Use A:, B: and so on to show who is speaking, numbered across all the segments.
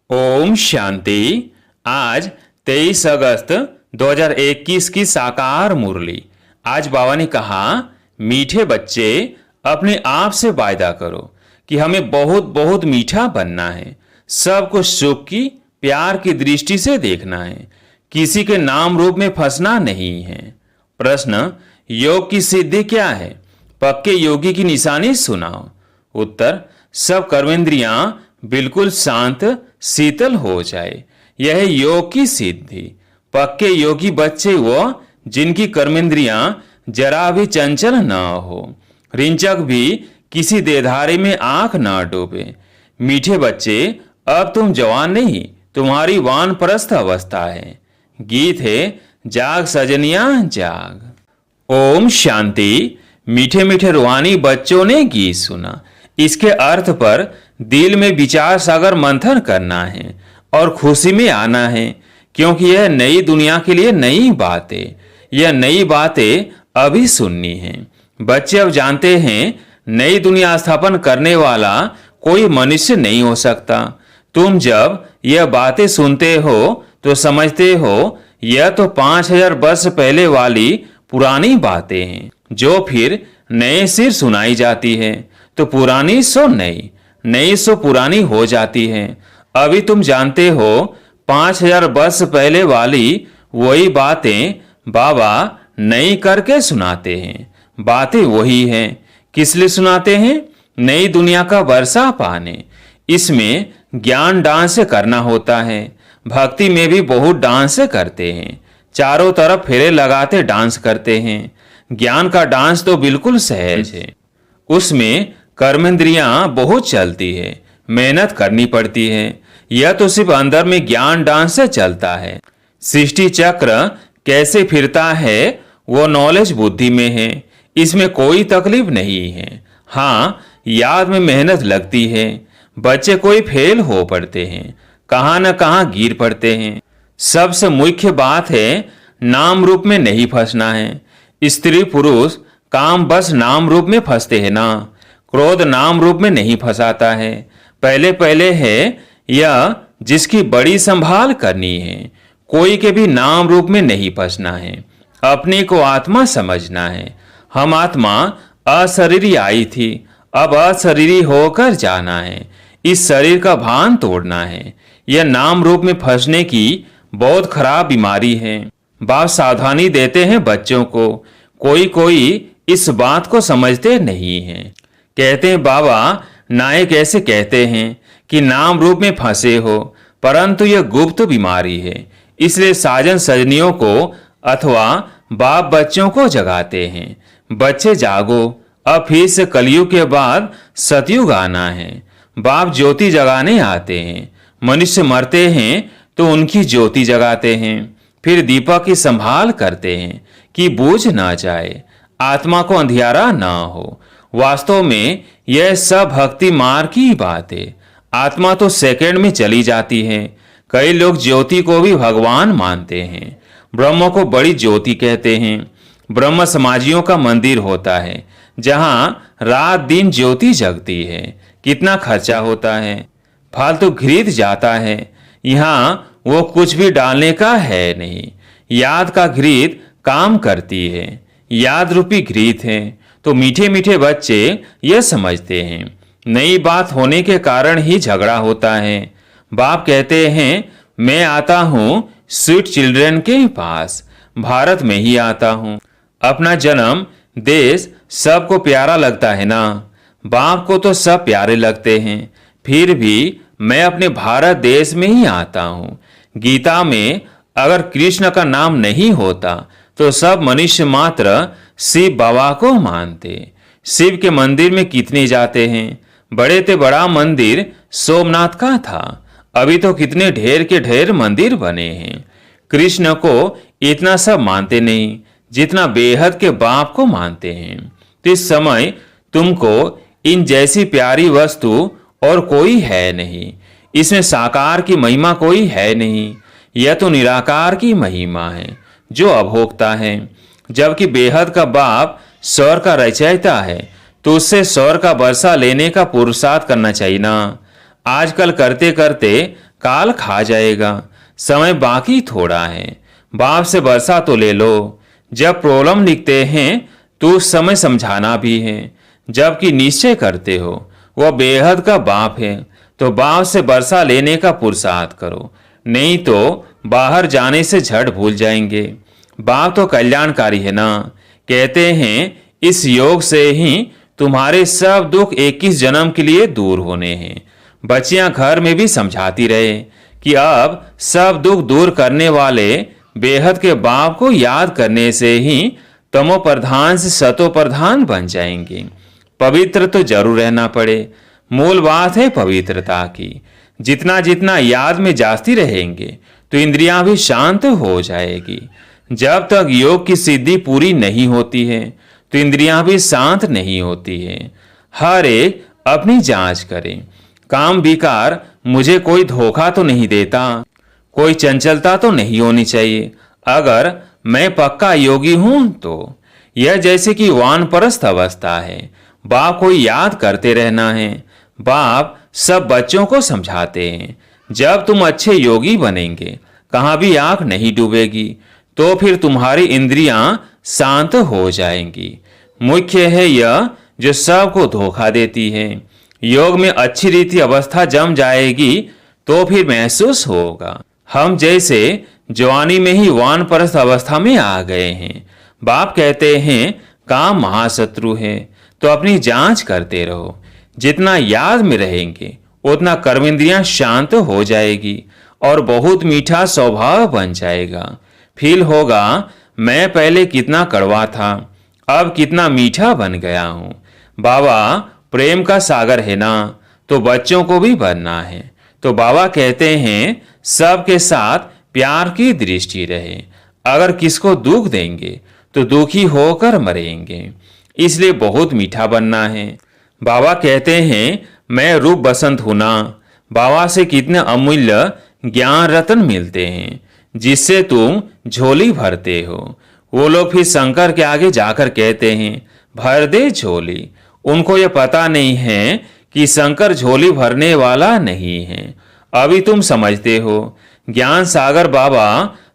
A: ओम शांति। आज 23 अगस्त 2021 की साकार मुरली। आज बाबा ने कहा, मीठे बच्चे अपने आप से वायदा करो कि हमें बहुत बहुत मीठा बनना है। सबको सुख की प्यार की दृष्टि से देखना है, किसी के नाम रूप में फंसना नहीं है। प्रश्न, योग की सिद्धि क्या है? पक्के योगी की निशानी सुनाओ। उत्तर, सब कर्मेंद्रियां बिल्कुल शांत शीतल हो जाए, यह है योग की सिद्धि। पक्के योगी बच्चे वो जिनकी कर्मेंद्रियां जरा भी चंचल न हो, रिंचक भी किसी देधारे में आंख न डूबे। मीठे बच्चे, अब तुम जवान नहीं, तुम्हारी वानप्रस्थ अवस्था है। गीत है, जाग सजनिया जाग। ओम शांति। मीठे मीठे रूहानी बच्चों ने गीत सुना। इसके अर्थ पर दिल में विचार सागर मंथन करना है और खुशी में आना है, क्योंकि यह नई दुनिया के लिए नई बातें, यह नई बातें अभी सुननी है। बच्चे अब जानते हैं, नई दुनिया स्थापन करने वाला कोई मनुष्य नहीं हो सकता। तुम जब यह बातें सुनते हो तो समझते हो यह तो 5000 वर्ष पहले वाली पुरानी बातें हैं, जो फिर नए सिर सुनाई जाती है। तो पुरानी सो नई, नई सो पुरानी हो जाती है। अभी तुम जानते हो 5000 वर्ष पहले वाली वही बातें बाबा नई करके सुनाते हैं। बातें वही हैं। किस लिए सुनाते हैं? नई दुनिया का वर्षा पाने। इसमें ज्ञान डांस करना होता है। भक्ति में भी बहुत डांस करते हैं, चारों तरफ फेरे लगाते डांस करते हैं। ज्ञान का डांस तो बिल्कुल सहज है, उसमें कर्मेंद्रियां बहुत चलती है, मेहनत करनी पड़ती है। यह तो सिर्फ अंदर में ज्ञान डांस से चलता है। सृष्टि चक्र कैसे फिरता है वो नॉलेज बुद्धि में है, इसमें कोई तकलीफ नहीं है। हाँ, याद में मेहनत लगती है। बच्चे कोई फेल हो पड़ते हैं, कहाँ न कहाँ गिर पड़ते हैं। सबसे मुख्य बात है, नाम रूप में नहीं फंसना है। स्त्री पुरुष काम बस नाम रूप में फंसते हैं ना, क्रोध नाम रूप में नहीं फंसाता है। पहले पहले है यह जिसकी बड़ी संभाल करनी है। कोई के भी नाम रूप में नहीं फंसना है, अपने को आत्मा समझना है। हम आत्मा अशरीरी आई थी, अब अशरीरी होकर जाना है। इस शरीर का भान तोड़ना है। यह नाम रूप में फंसने की बहुत खराब बीमारी है। बाप सावधानी देते हैं बच्चों को। कोई कोई इस बात को समझते नहीं है। कहते हैं, बाबा नायक ऐसे कहते हैं कि नाम रूप में फंसे हो, परंतु यह गुप्त बीमारी है। इसलिए साजन सजनियों को अथवा बाप बच्चों को जगाते हैं, बच्चे जागो, अब फिर से कलयुग के बाद सतयुग आना है। बाप ज्योति जगाने आते हैं। मनुष्य मरते हैं तो उनकी ज्योति जगाते हैं, फिर दीपक की संभाल करते हैं कि बूझ ना जाए, आत्मा को अंधियारा ना हो। वास्तव में यह सब भक्ति मार्ग की बात है। आत्मा तो सेकंड में चली जाती है। कई लोग ज्योति को भी भगवान मानते हैं। ब्रह्म को बड़ी ज्योति कहते हैं। ब्रह्म समाजियों का मंदिर होता है, जहां रात दिन ज्योति जगती है। कितना खर्चा होता है, फालतू घृत जाता है। यहाँ वो कुछ भी डालने का है नहीं। याद का घृत काम करती है, याद रूपी घृत है। तो मीठे मीठे बच्चे यह समझते हैं, नई बात होने के कारण ही झगड़ा होता है। बाप कहते हैं, मैं आता हूँ स्वीट चिल्ड्रन के पास, भारत में ही आता हूँ। अपना जन्म देश सबको प्यारा लगता है ना। बाप को तो सब प्यारे लगते हैं, फिर भी मैं अपने भारत देश में ही आता हूँ। गीता में अगर कृष्ण का नाम नहीं होता तो सब मनुष्य मात्र शिव बाबा को मानते। शिव के मंदिर में कितने जाते हैं। बड़े ते बड़ा मंदिर सोमनाथ का था, अभी तो कितने ढेर के ढेर मंदिर बने हैं। कृष्ण को इतना सब मानते नहीं जितना बेहद के बाप को मानते हैं। तो इस समय तुमको इन जैसी प्यारी वस्तु और कोई है नहीं। इसमें साकार की महिमा कोई है नहीं, यह तो निराकार की महिमा है जो अभोक्ता है। जबकि बेहद का बाप स्वर का रचयिता है, तो उससे स्वर का वर्षा लेने का पुरुषार्थ करना चाहिए ना। आजकल करते करते काल खा जाएगा, समय बाकी थोड़ा है। बाप से बरसा तो ले लो। जब प्रॉब्लम लिखते हैं तो उस समय समझाना भी है, जबकि निश्चय करते हो वह बेहद का बाप है, तो बाप से बरसा लेने का पुरुषार्थ करो, नहीं तो बाहर जाने से झट भूल जाएंगे। बाप तो कल्याणकारी है ना। कहते हैं इस योग से ही तुम्हारे सब दुख 21 जन्म के लिए दूर होने हैं। बच्चियां घर में भी समझाती रहे कि अब सब दुख दूर करने वाले बेहद के बाप को याद करने से ही तमो प्रधान से सतो प्रधान बन जाएंगे। पवित्र तो जरूर रहना पड़े, मूल बात है पवित्रता की। जितना जितना याद में जाती रहेंगे तो इंद्रियां भी शांत हो जाएगी। जब तक योग की सिद्धि पूरी नहीं होती है तो इंद्रियां भी शांत नहीं होती है। हर एक अपनी जांच करें। काम विकार मुझे कोई धोखा तो नहीं देता, कोई चंचलता तो नहीं होनी चाहिए। अगर मैं पक्का योगी हूं तो यह जैसे कि वानप्रस्थ अवस्था है। बाप को याद करते रहना है। बाप सब बच्चों को समझाते हैं, जब तुम अच्छे योगी बनेंगे कहाँ भी आंख नहीं डूबेगी, तो फिर तुम्हारी इंद्रियां शांत हो जाएंगी। मुख्य है यह जो सबको धोखा देती है। योग में अच्छी रीति अवस्था जम जाएगी तो फिर महसूस होगा हम जैसे जवानी में ही वानप्रस्थ अवस्था में आ गए हैं। बाप कहते हैं काम महाशत्रु है, तो अपनी जांच करते रहो। जितना याद में रहेंगे उतना कर्मेंद्रियां शांत हो जाएगी और बहुत मीठा स्वभाव बन जाएगा। फील होगा मैं पहले कितना कड़वा था, अब कितना मीठा बन गया हूँ। बाबा प्रेम का सागर है ना, तो बच्चों को भी बनना है। तो बाबा कहते हैं सबके साथ प्यार की दृष्टि रहे। अगर किसको दुख देंगे तो दुखी होकर मरेंगे, इसलिए बहुत मीठा बनना है। बाबा कहते हैं मैं रूप बसंत हूं ना। बाबा से कितने अमूल्य ज्ञान रत्न मिलते हैं जिससे तुम झोली भरते हो। वो लोग फिर शंकर के आगे जाकर कहते हैं भर दे झोली। उनको ये पता नहीं है कि शंकर झोली भरने वाला नहीं है। अभी तुम समझते हो। ज्ञान सागर बाबा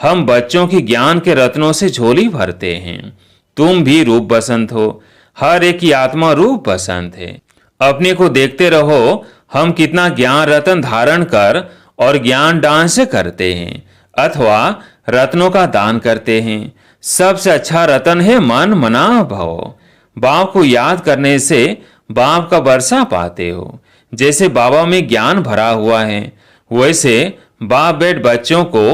A: हम बच्चों की ज्ञान के रत्नों से झोली भरते हैं। तुम भी रूप बसंत हो, हर एक की आत्मा रूप बसंत है। अपने को देखते रहो हम कितना ज्ञान रत्न धारण कर और ज्ञान दान से करते हैं अथवा रत्नों का दान करते हैं। सबसे अच्छा रत्न है मन मना भव। बाप को याद करने से बाप का वर्षा पाते हो। जैसे बाबा में ज्ञान भरा हुआ है वैसे बाप बेट बच्चों को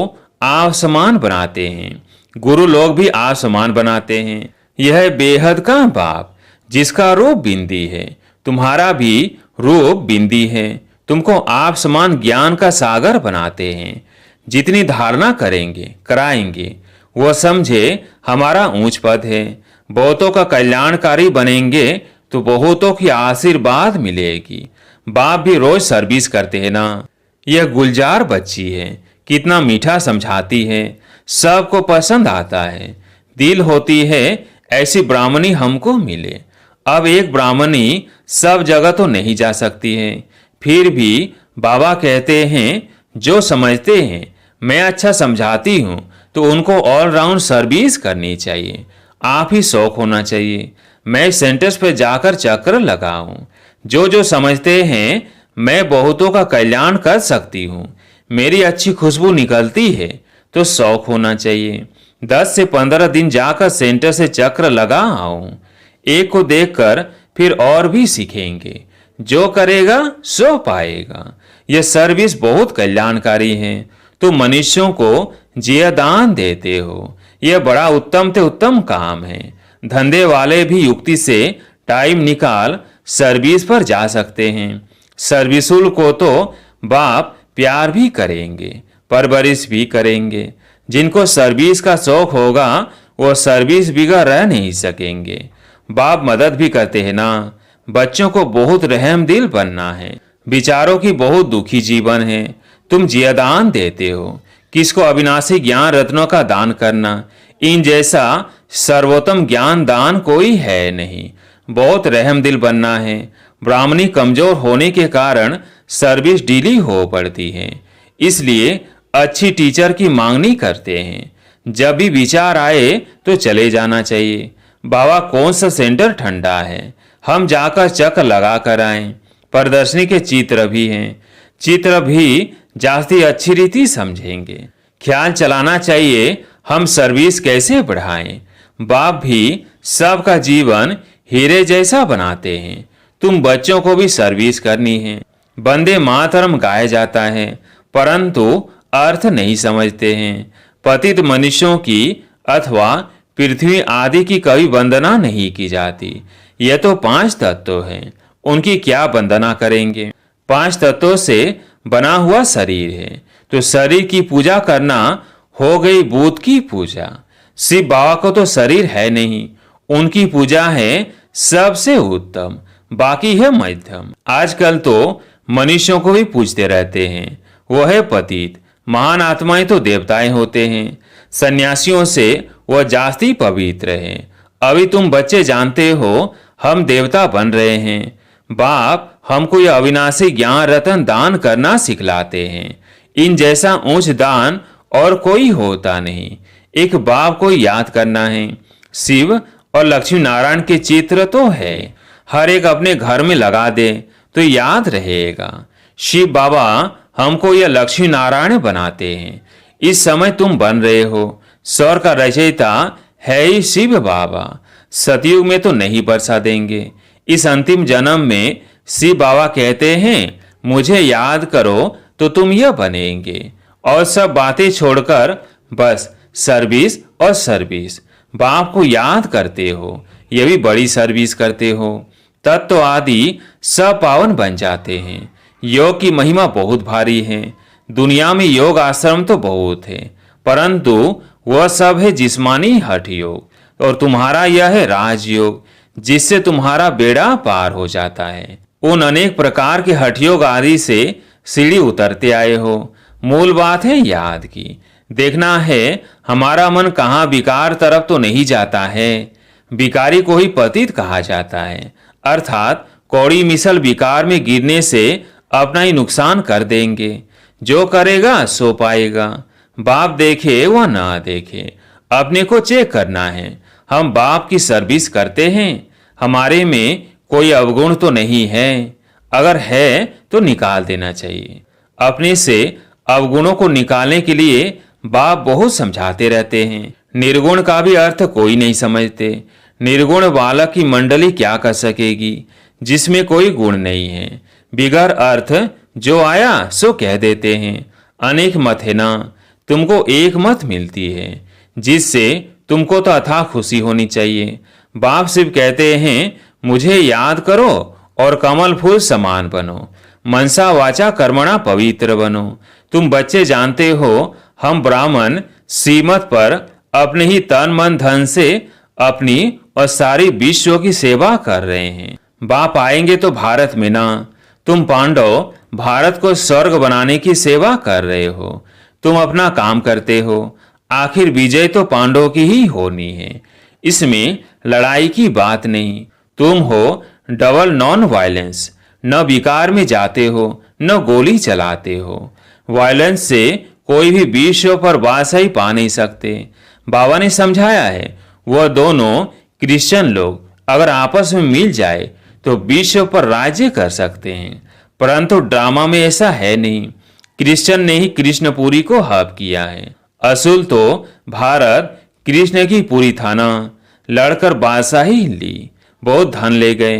A: आप समान बनाते हैं। गुरु लोग भी आप समान बनाते हैं। यह बेहद का बाप जिसका रूप बिंदी है, तुम्हारा भी रूप बिंदी है। तुमको आप समान ज्ञान का सागर बनाते हैं। जितनी धारणा करेंगे कराएंगे वह समझे हमारा ऊंच पद है। बहुतों का कल्याणकारी बनेंगे तो बहुतों की आशीर्वाद मिलेगी। बाप भी रोज सर्विस करते हैं ना। यह गुलजार बच्ची है, कितना मीठा समझाती है, सबको पसंद आता है। दिल होती है ऐसी ब्राह्मणी हमको मिले। अब एक ब्राह्मणी सब जगह तो नहीं जा सकती है, फिर भी बाबा कहते हैं जो समझते हैं मैं अच्छा समझाती हूँ तो उनको ऑलराउंड सर्विस करनी चाहिए। आप ही शौक होना चाहिए मैं सेंटर्स पे जाकर चक्र लगाऊं। जो जो समझते हैं मैं बहुतों का कल्याण कर सकती हूँ, मेरी अच्छी खुशबू निकलती है तो शौक होना चाहिए। 10 से 15 दिन जाकर सेंटर से चक्र लगा आऊं। एक को देखकर फिर और भी सीखेंगे। जो करेगा सो पाएगा। यह सर्विस बहुत कल्याणकारी है। तुम मनुष्यों को जियादान देते हो, यह बड़ा उत्तम से उत्तम काम है। धंधे वाले भी युक्ति से टाइम निकाल सर्विस पर जा सकते हैं। सर्विसुल को तो बाप प्यार भी करेंगे, परवरिश भी करेंगे। जिनको सर्विस का शौक होगा वो सर्विस बिगड़ रह नहीं सकेंगे। बाप मदद भी करते हैं ना। बच्चों को बहुत रहम दिल बनना है। विचारों की बहुत दुखी जीवन है, तुम जियादान देते हो। किसको अविनाशी ज्ञान रत्नों का दान करना, इन जैसा सर्वोत्तम ज्ञान दान कोई है नहीं। बहुत रहम दिल बनना है। ब्राह्मणी कमजोर होने के कारण सर्विस ढीली हो पड़ती है। इसलिए अच्छी टीचर की मांग नहीं करते हैं। जब भी विचार आए तो चले जाना चाहिए। बाबा कौन सा सेंटर ठंडा है, हम जाकर चक्कर लगा कर आए। प्रदर्शनी के चित्र भी हैं, चित्र भी जास्ती अच्छी रीति समझेंगे। ख्याल चलाना चाहिए हम सर्विस कैसे बढ़ाएं। बाप भी सबका जीवन हीरे जैसा बनाते हैं। तुम बच्चों को भी सर्विस करनी है। वंदे मातरम गाया जाता है परंतु अर्थ नहीं समझते हैं। पतित मनुष्यों की अथवा पृथ्वी आदि की कभी वंदना नहीं की जाती। यह तो 5 तत्व हैं, उनकी क्या वंदना करेंगे। 5 तत्वों से बना हुआ शरीर है, तो शरीर की पूजा करना हो गई बुद्ध की पूजा। शिव बाबा को तो शरीर है नहीं, उनकी पूजा है सबसे उत्तम, बाकी है मध्यम। आजकल तो मनुष्यों को भी पूजते रहते हैं, वो है पतित। महान आत्माएं तो देवताएं होते हैं, सन्यासियों से वह जास्ती पवित्र है। अभी तुम बच्चे जानते हो हम देवता बन रहे हैं। बाप हमको यह अविनाशी ज्ञान रतन दान करना सिखलाते हैं। इन जैसा ऊंच दान और कोई होता नहीं। एक बाप को याद करना है। शिव और लक्ष्मी नारायण के चित्र तो है, हर एक अपने घर में लगा दे तो याद रहेगा। शिव बाबा हमको यह लक्ष्मी नारायण बनाते हैं। इस समय तुम बन रहे हो। स्वर का रचयिता है ही शिव बाबा। सतयुग में तो नहीं बरसा देंगे। इस अंतिम जन्म में शिव बाबा कहते हैं मुझे याद करो तो तुम यह बनेंगे। और सब बातें छोड़कर बस सर्विस और सर्विस। बाप को याद करते हो, यह भी बड़ी सर्विस करते हो। तत्व आदि सब पावन बन जाते हैं। योग की महिमा बहुत भारी है। दुनिया में योग आश्रम तो बहुत है, परंतु वह सब है जिस्मानी हठ योग, और तुम्हारा यह है राजयोग, जिससे तुम्हारा बेड़ा पार हो जाता है। उन अनेक प्रकार के हठ योग आदि से सीढ़ी उतरते आए हो। मूल बात है याद की। देखना है हमारा मन कहाँ विकार तरफ तो नहीं जाता है। विकारी को ही पतित कहा जाता है, अर्थात कौड़ी मिसल विकार में गिरने से अपना ही नुकसान कर देंगे। जो करेगा सो पाएगा। बाप देखे वह ना देखे, अपने को चेक करना है। हम बाप की सर्विस करते हैं, हमारे में कोई अवगुण तो नहीं है। अगर है तो निकाल देना चाहिए। अपने से अवगुणों को निकालने के लिए बाप बहुत समझाते रहते हैं। निर्गुण का भी अर्थ कोई नहीं समझते। निर्गुण बालक की मंडली क्या कर सकेगी जिसमें कोई गुण नहीं है। बिगर अर्थ जो आया सो कह देते हैं। अनेक मत है ना, तुमको एक मत मिलती है, जिससे तुमको तो अथाह खुशी होनी चाहिए। बाप शिव कहते हैं मुझे याद करो और कमल फूल समान बनो। मनसा वाचा कर्मणा पवित्र बनो। तुम बच्चे जानते हो हम ब्राह्मण श्रीमत पर अपने ही तन मन धन से अपनी और सारी विश्व की सेवा कर रहे हैं। बाप आएंगे तो भारत में ना। तुम पांडव भारत को स्वर्ग बनाने की सेवा कर रहे हो। तुम अपना काम करते हो, आखिर विजय तो पांडवों की ही होनी है। इसमें लड़ाई की बात नहीं। तुम हो डबल नॉन वायलेंस। न विकार में जाते हो न गोली चलाते हो। वायलेंस से कोई भी विश्व पर बादशाही पा नहीं सकते। बाबा ने समझाया है वह दोनों क्रिश्चियन लोग अगर आपस में मिल जाए तो विश्व पर राज्य कर सकते हैं, परंतु ड्रामा में ऐसा है नहीं। कृष्ण ने ही कृष्णपुरी को हब किया है। असूल तो भारत कृष्ण की पूरी था ना। लड़कर बादशाही ली, बहुत धन ले गए।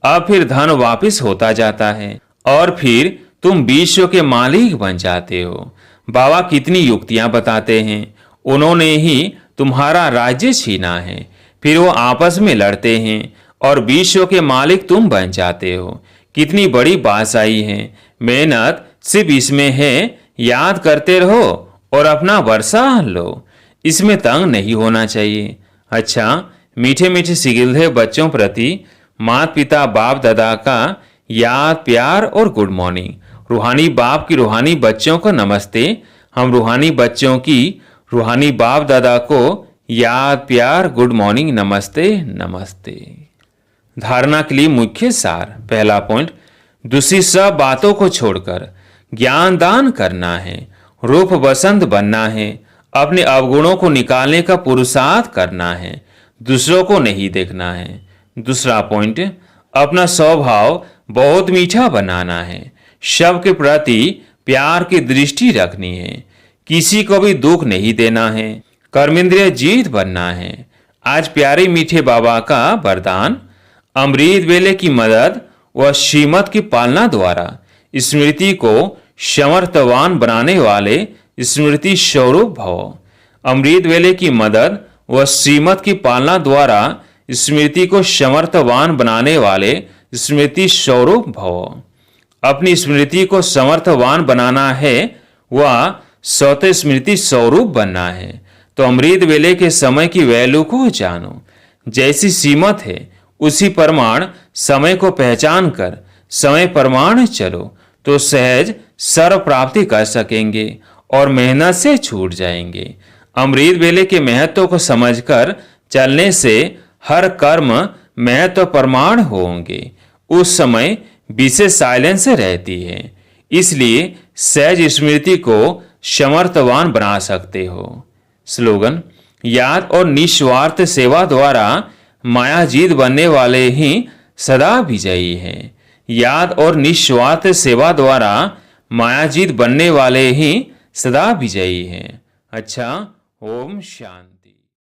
A: अब फिर धन वापस होता जाता है और फिर तुम विश्व के मालिक बन जाते हो। बाबा कितनी युक्तियां बताते हैं। उन्होंने ही तुम्हारा राज्य छीना है, फिर वो आपस में लड़ते हैं और विश्व के मालिक तुम बन जाते हो। कितनी बड़ी बादशाही है। मेहनत सिर्फ इसमें है, याद करते रहो और अपना वर्षा लो। इसमें तंग नहीं होना चाहिए। अच्छा, मीठे मीठे सिगिल्धे बच्चों प्रति माता पिता बाप दादा का याद प्यार और गुड मॉर्निंग। रूहानी बाप की रूहानी बच्चों को नमस्ते। हम रूहानी बच्चों की रूहानी बाप दादा को याद प्यार गुड मॉर्निंग नमस्ते नमस्ते। धारणा के लिए मुख्य सार। पहला पॉइंट, दूसरी सब बातों को छोड़कर ज्ञान दान करना है, रूप बसंत बनना है, अपने अवगुणों को निकालने का पुरुषार्थ करना है, दूसरों को नहीं देखना है। दूसरा पॉइंट, अपना स्वभाव बहुत मीठा बनाना है, सबके प्रति प्यार की दृष्टि रखनी है, किसी को भी दुख नहीं देना है, कर्मेंद्रिय जीत बनना है। आज प्यारे मीठे बाबा का वरदान, अमृत वेले की मदद व श्रीमत की पालना द्वारा स्मृति को समर्थवान बनाने वाले स्मृति स्वरूप भव। अमृत वेले की मदद व श्रीमत की पालना द्वारा स्मृति को समर्थवान बनाने वाले स्मृति स्वरूप भव। अपनी स्मृति को समर्थवान बनाना है व स्वतः स्मृति स्वरूप बनना है तो अमृत वेले के समय की वैल्यू को जानो। जैसी सीमत है उसी प्रमाण समय को पहचान कर समय प्रमाण चलो तो सहज सर्व प्राप्ति कर सकेंगे और मेहनत से छूट जाएंगे। अमृत वेले के महत्व को समझकर चलने से हर कर्म महत्व प्रमाण होंगे। उस समय विशेष साइलेंस रहती है, इसलिए सहज स्मृति को समर्थवान बना सकते हो। स्लोगन, याद और निस्वार्थ सेवा द्वारा मायाजीत बनने वाले ही सदा विजयी हैं। याद और निस्वार्थ सेवा द्वारा मायाजीत बनने वाले ही सदा विजयी हैं। अच्छा, ओम शांति।